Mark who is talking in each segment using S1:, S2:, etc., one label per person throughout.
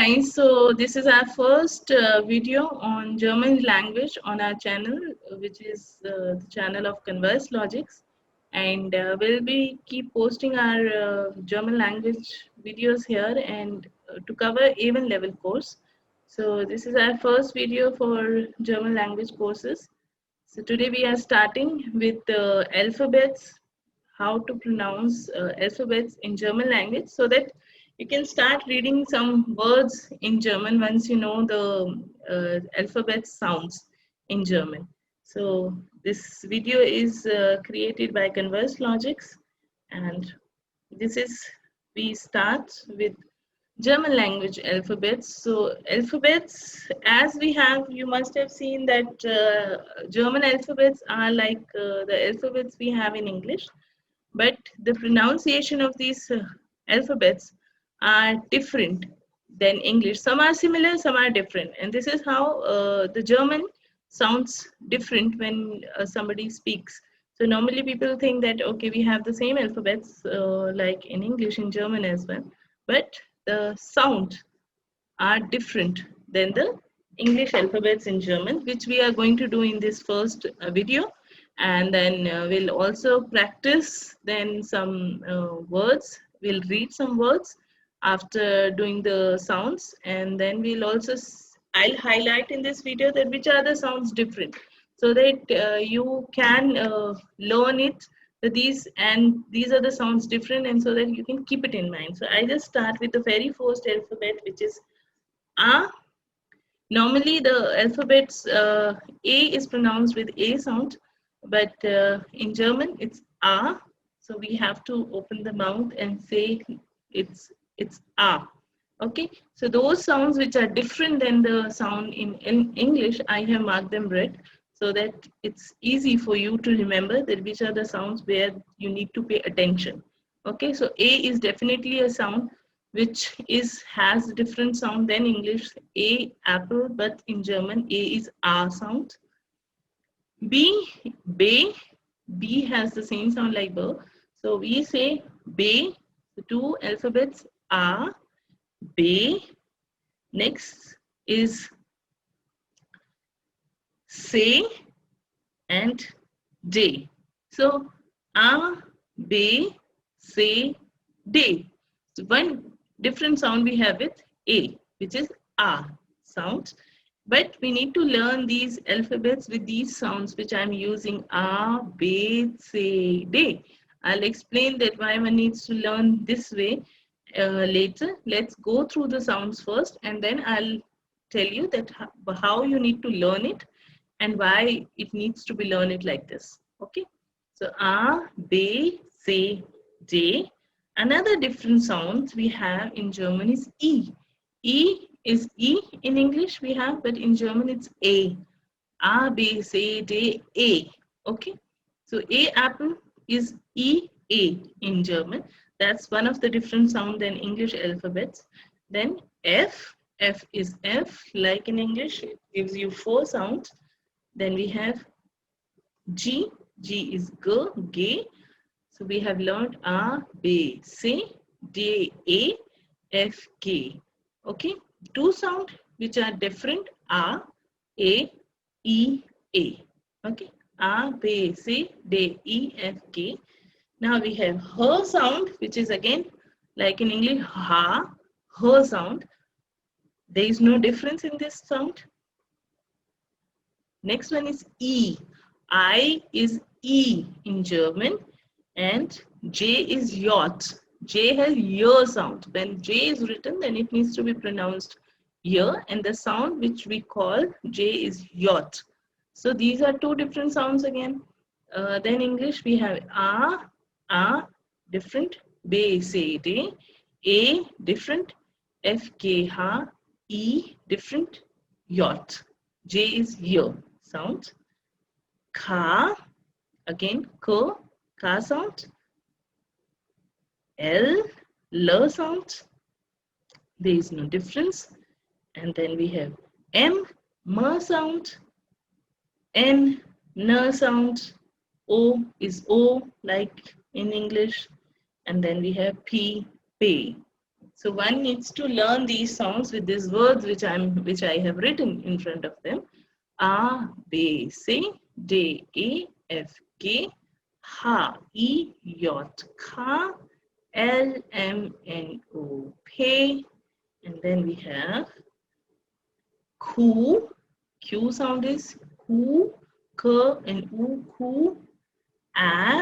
S1: nice. So this is our first video on German language on our channel, which is the channel of converselogix, and we'll be keep posting our German language videos here and to cover A1 level course. So this is our first video for German language courses. So today we are starting with the alphabets, how to pronounce alphabets in German language, so that you can start reading some words in German once you know the alphabet sounds in German. So this video is created by converselogix, and this is we start with German language alphabets. So alphabets, as we have, you must have seen that German alphabets are like the alphabets we have in English, but the pronunciation of these alphabets are different than English. Some are similar, some are different, and this is how the German sounds different when somebody speaks. So normally people think that okay, we have the same alphabets like in English, in German as well, but the sound are different than the English alphabets in German, which we are going to do in this first video. And then we'll also practice then some words. We'll read some words after doing the sounds, and then we'll also I'll highlight in this video that which are the sounds different, so that you can learn it, that these are the sounds different, and so that you can keep it in mind. So I just start with the very first alphabet, which is A. Normally the alphabets A is pronounced with A sound, but in German it's A. So we have to open the mouth and say it's A. Okay, so those sounds which are different than the sound in English, I have marked them red, so that it's easy for you to remember that which are the sounds where you need to pay attention. Okay, so A is definitely a sound which has different sound than English. A, apple, but in German A is A sound. B, B, B has the same sound like B. So we say B, the two alphabets A, B. Next is say and day. So A, B, say, day. So one different sound we have with A, which is A sound. But we need to learn these alphabets with these sounds which I'm using, A, B, say, day. I'll explain that why one needs to learn this way later. Let's go through the sounds first, and then I'll tell you that how you need to learn it and why it needs to be learned like this. Okay, so A, B, say, day. Another different sound we have in German is E. E is E in English we have, but in German it's A. A, B, say, day, A. Okay, so A, apple is E, A in German. That's one of the different sound than English alphabets. Then F, F is F, like in English, it gives you 4 sounds. Then we have G, G is G, gay. So we have learned A, B, C, D, A, F, K. Okay, 2 sounds which are different, A, E, A. Okay, A, B, C, D, E, F, K. Now we have her sound, which is again like in English, ha, her sound. There is no difference in this sound. Next one is E. I is E in German, and J is yacht. J has y sound. When J is written, then it needs to be pronounced y, and the sound which we call J is yacht. So these are 2 different sounds again. Then English we have A, different, B, say, day, A, different, F, K, ha, E, different, yacht. J is y sound. Ka, again, ka sound. L sound. There is no difference. And then we have M sound. N sound. O is O, like in English. And then we have P, pay. So one needs to learn these sounds with these words which I have written in front of them. A, B, C, D, E, F, G, H, I, J, K, L, M, N, O, P, and then we have Q. Q sound is Q, K, and U, Q, R,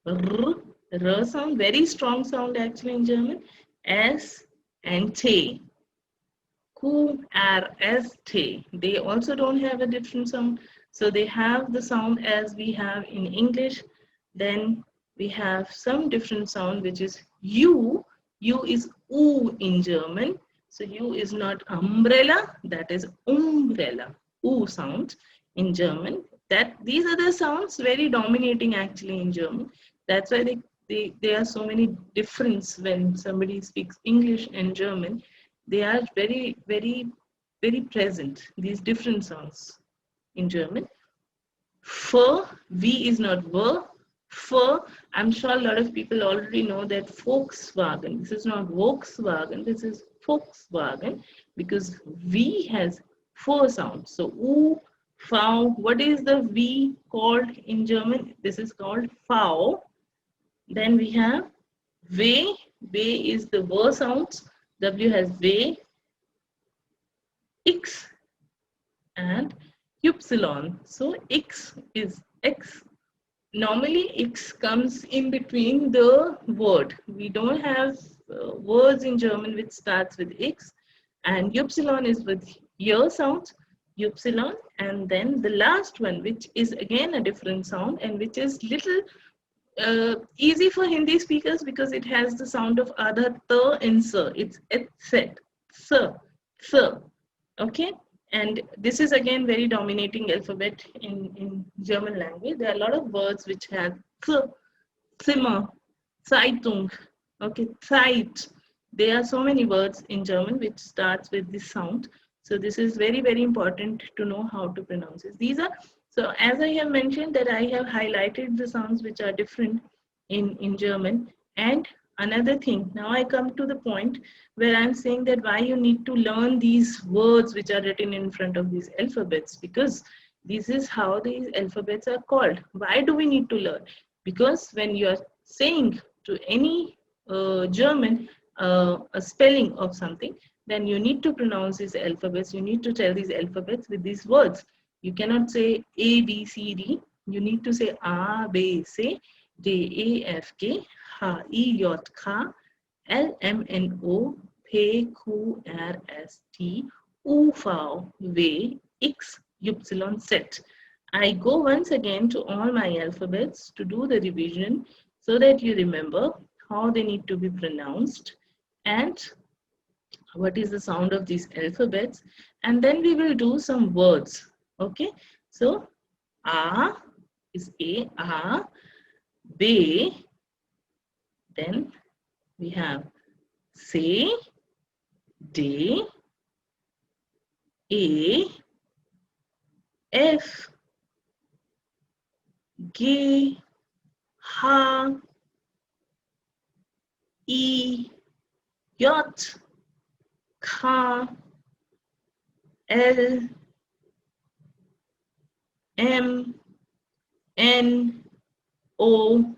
S1: R, R sound, very strong sound actually in German, S, and T. Q, R, S, T. They also don't have a different sound. So they have the sound as we have in English. Then we have some different sound which is U. U is U in German. So U is not umbrella, that is umbrella. U sound in German. That these are the sounds very dominating actually in German. That's why there are so many difference when somebody speaks English and German. They are very present, these different sounds in German. Fur, V is not ver. Fur, I'm sure a lot of people already know that Volkswagen. This is not Volkswagen, this is Volkswagen because V has four sounds. So U, V, what is the V called in German? This is called V. Then we have V. V is the ver sounds. W has V, X, and Y. So X is X. Normally X comes in between the word. We don't have words in German which starts with X, and Y is with Y sounds, Y, and then the last one which is again a different sound and which is little easy for Hindi speakers because it has the sound of other th and sir. It's set, sir, sir. Okay, and this is again very dominating alphabet in German language. There are a lot of words which have th, Zimmer, Zeitung, okay, Zeit. There are so many words in German which starts with this sound. So this is very important to know how to pronounce it. These are, so as I have mentioned that I have highlighted the sounds which are different in German. And another thing, now I come to the point where I'm saying that why you need to learn these words which are written in front of these alphabets, because this is how these alphabets are called. Why do we need to learn? Because when you are saying to any German a spelling of something, then you need to pronounce these alphabets. You need to tell these alphabets with these words. You cannot say A, B, C, D. You need to say A, B, C, D, E, F, G, H, I, J, K, L, M, N, O, P, Q, R, S, T, U, V, X, Y, Z. I go once again to all my alphabets to do the revision so that you remember how they need to be pronounced and what is the sound of these alphabets, and then we will do some words. Okay, so A is A, B, then we have C, D, E, F, G, H, I, J, K, L, M, N, O,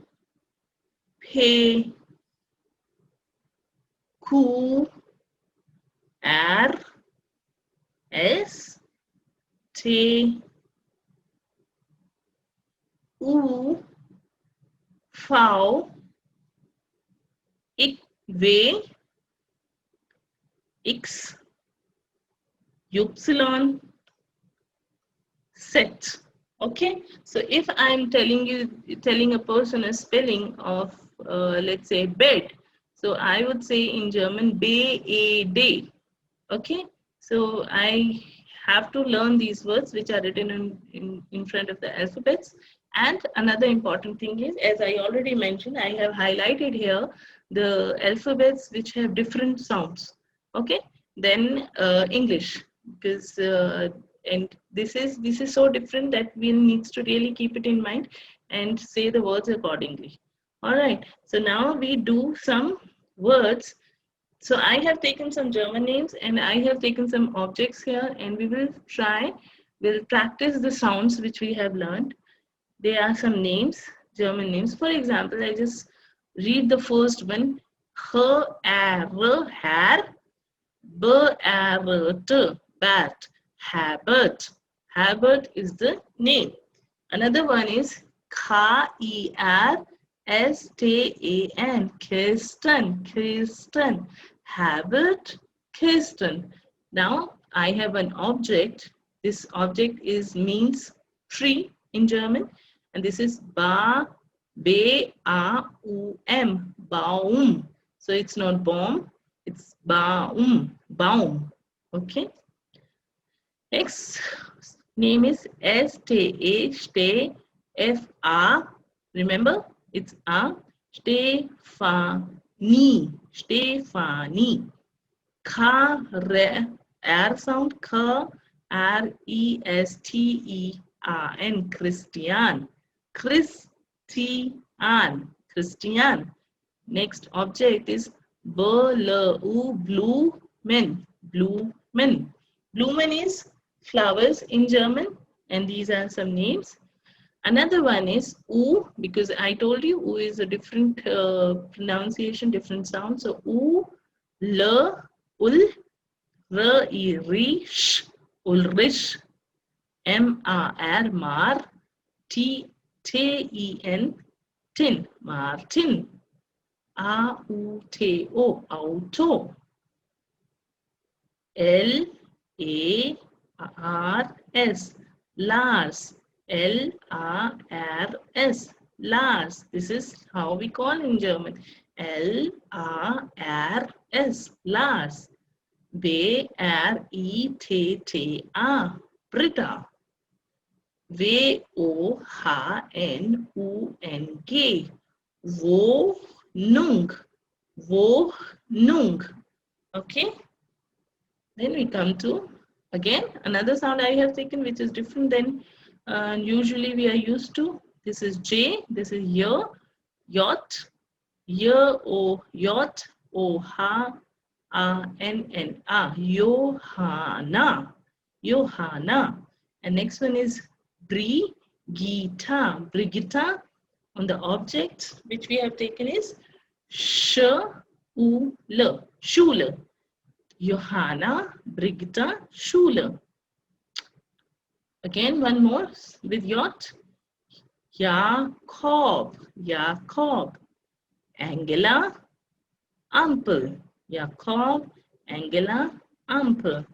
S1: P, Q, R, S, T, U, V, V, X, Y, Z. Okay, so if I'm telling a person a spelling of let's say bed, so I would say in German Bed. Okay, so I have to learn these words which are written in front of the alphabets. And another important thing is, as I already mentioned, I have highlighted here the alphabets which have different sounds. Okay, then English, because and this is so different that we needs to really keep it in mind and say the words accordingly. All right, so now we do some words So I have taken some German names and I have taken some objects here, and we'll practice the sounds which we have learned. There are some names, German names. For example, I just read the first one. Her, er, hair, bat, habit. Habit is the name. Another one is Kerstan, Kirsten, habit, Kirsten. Now I have an object. This object means tree in German, and this is Baum. So it's not bomb, it's Baum. Okay. Next name is Stefan. Remember, it's Stephanie. R sound, Restean, Christian. Next object is Blumen. Blumen is flowers in German, and these are some names. Another one is U, because I told you U is a different pronunciation, different sound. So U, L, Ul, R, E, Rish, Ulrich, M-A-R, Mar, T-E-N, Tin, Martin, A-U-T-O, Auto, L-A-R-S, Lars, L-A-R-S, Lars. This is how we call in German. L-A-R-S, Lars. B-R-E-T-T-A, Britta. V-O-H-N-U-N-G, Wohnung. Okay. Then we come to, again, another sound I have taken which is different than usually we are used to. This is J, this is yacht, yacht, O-H-A-N-N-A, Johanna. And next one is Brigitta. On the object which we have taken is Schule. Johanna, Brigitta, Schule. Again, one more with yacht. Jakob. Angela, Ampel. Jakob, Angela, Ampel.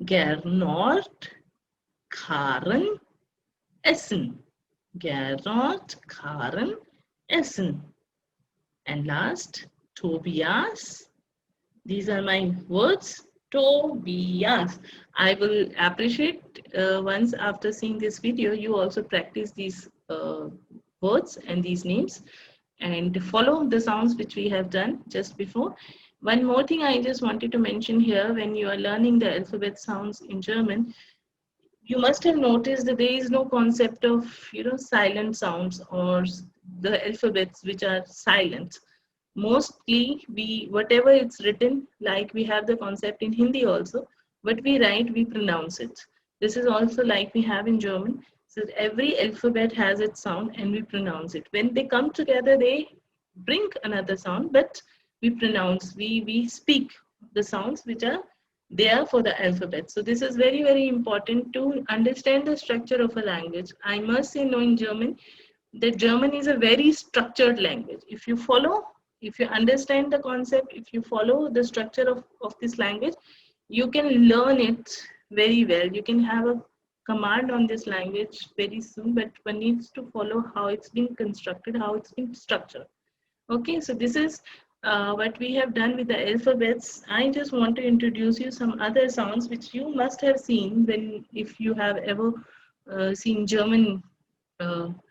S1: Gernot, Karen, Essen. And last, Tobias. These are my words. Tobias. I will appreciate once after seeing this video, you also practice these words and these names and follow the sounds which we have done just before. One more thing I just wanted to mention here, when you are learning the alphabet sounds in German, you must have noticed that there is no concept of, silent sounds or the alphabets which are silent. Mostly whatever it's written, like we have the concept in Hindi also, what we write, we pronounce it. This is also like we have in German. So every alphabet has its sound and we pronounce it. When they come together, they bring another sound, but we pronounce, we speak the sounds which are there for the alphabet. So this is very, very important to understand the structure of a language. I must say, knowing German, that German is a very structured language. If you understand the concept, if you follow the structure of this language, you can learn it very well. You can have a command on this language very soon, but one needs to follow how it's been constructed, how it's been structured. Okay, so this is what we have done with the alphabets. I just want to introduce you some other sounds which you must have seen if you have ever seen German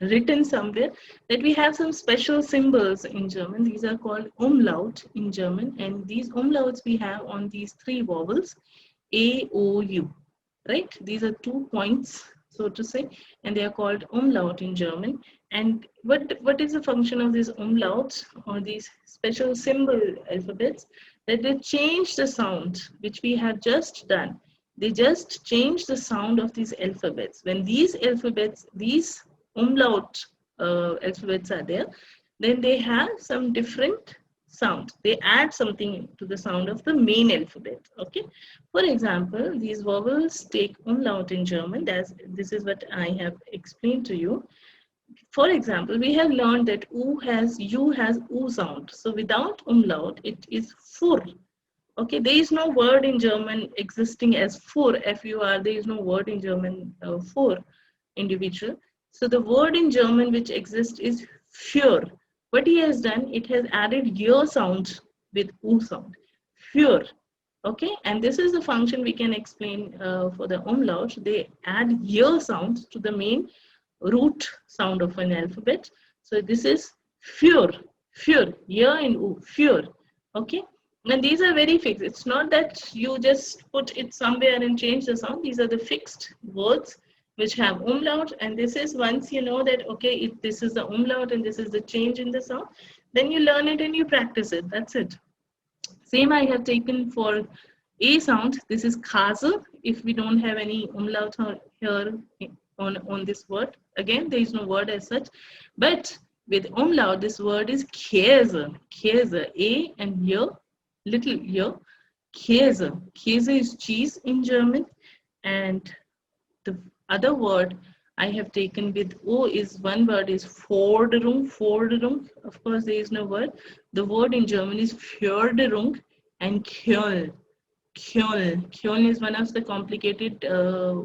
S1: written somewhere, that we have some special symbols in German. These are called umlaut in German, and these umlauts we have on these three vowels, A, O, U, right? These are 2 points so to say, and they are called umlaut in German. And what is the function of these umlauts or these special symbol alphabets? That they change the sound which we have just done. They just change the sound of these alphabets. When these alphabets, these umlaut alphabets are there, then they have some different sound. They add something to the sound of the main alphabet. Okay. For example, these vowels take umlaut in German. This is what I have explained to you. For example, we have learned that U has U sound. So without umlaut, it is fur. Okay, there is no word in German existing as fur, F-U-R. There is no word in German for individual. So the word in German which exists is für. What he has done, it has added ear sound with U sound. Für. Okay, and this is the function we can explain for the umlaut. They add ear sounds to the main root sound of an alphabet. So this is für, ear and U, für. Okay, and these are very fixed. It's not that you just put it somewhere and change the sound. These are the fixed words which have umlaut, and this is once you know that, okay, this is the umlaut and this is the change in the sound, then you learn it and you practice it. That's it. Same I have taken for A sound. This is Kase. If we don't have any umlaut here on this word, again, there is no word as such. But with umlaut, this word is Käse. Käse. A and ear, little ear. Käse. Käse is cheese in German. And the other word I have taken with O is one word is Forderung. Forderung. Of course, there is no word. The word in German is Förderung and Köln. Köln. Köln is one of the complicated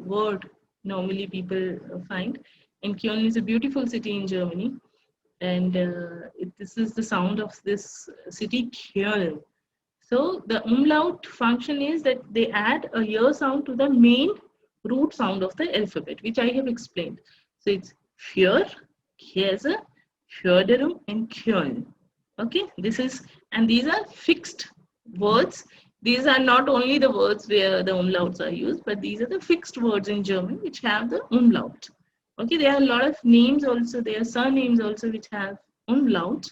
S1: word normally people find. And Köln is a beautiful city in Germany. And this is the sound of this city, Köln. So the umlaut function is that they add a ear sound to the main root sound of the alphabet, which I have explained. So it's für, Käse, Förderung, and Köln. Okay, and these are fixed words. These are not only the words where the umlauts are used, but these are the fixed words in German which have the umlaut. Okay, there are a lot of names also, there are surnames also which have umlaut,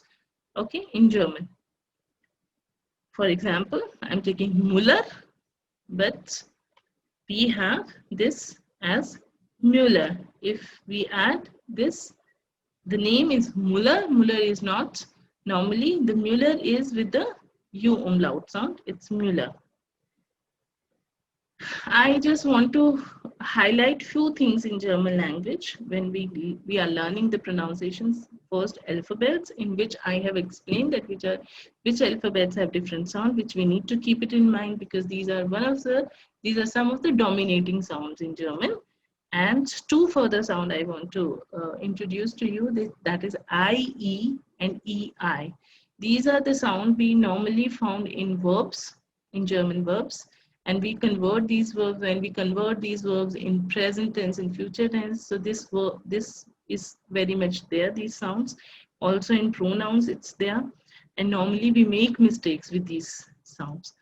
S1: okay, in German. For example, I'm taking Müller, but we have this as Müller. If we add this, the name is Müller. Müller is not, normally the Müller is with the U umlaut sound, it's Müller. I just want to highlight few things in German language when we are learning the pronunciations. First, alphabets, in which I have explained that which alphabets have different sound, which we need to keep it in mind because these are some of the dominating sounds in German. And two further sound I want to introduce to you, that is I, E and EI. These are the sound we normally found in verbs, in German verbs. And we convert these verbs, when we convert these verbs in present tense and future tense. So this is very much there, these sounds. Also in pronouns, it's there. And normally we make mistakes with these sounds.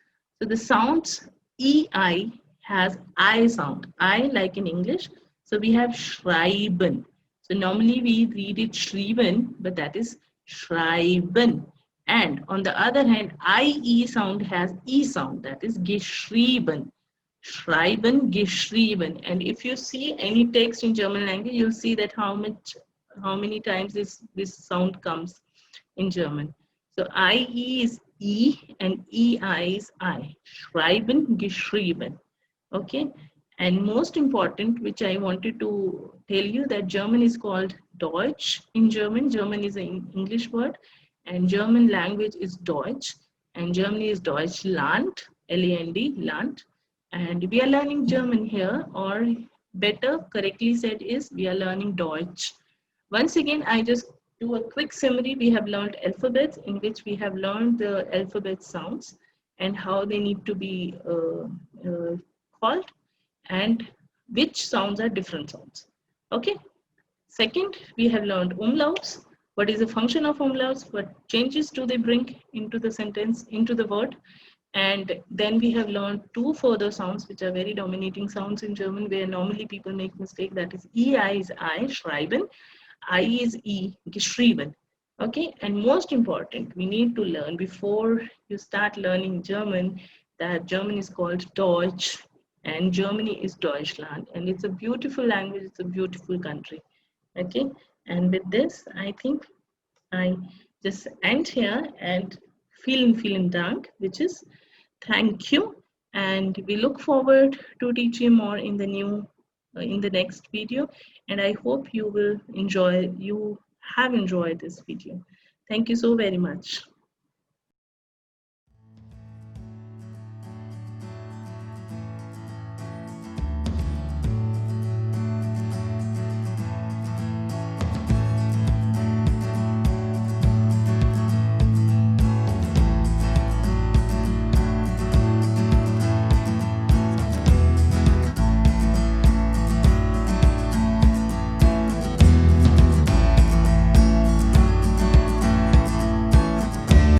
S1: So the sounds EI has I sound. I like in English. So we have schreiben. So normally we read it schreiben, but that is schreiben. And on the other hand, IE sound has E sound, that is geschrieben. Schreiben, geschrieben. And if you see any text in German language, you'll see that how many times this sound comes in German. So IE is E and EI is I. Schreiben, geschrieben. Okay. And most important, which I wanted to tell you, that German is called Deutsch in German. German is an English word. And German language is Deutsch, and Germany is Deutschland, L-A-N-D, Land. And we are learning German here, or better, correctly said is, we are learning Deutsch. Once again, I just do a quick summary. We have learned alphabets, in which we have learned the alphabet sounds and how they need to be called, and which sounds are different sounds. Okay. Second, we have learned umlauts. What is the function of umlauts? What changes do they bring into the sentence, into the word? And then we have learned two further sounds which are very dominating sounds in German, where normally people make mistake. That is EI is I, schreiben, I is E, geschrieben. Okay, and most important, we need to learn before you start learning German that German is called Deutsch and Germany is Deutschland, and it's a beautiful language, it's a beautiful country. Okay, and with this, I think I just end here and vielen Dank, which is thank you. And we look forward to teach you more in the in the next video. And I hope you have enjoyed this video. Thank you so very much.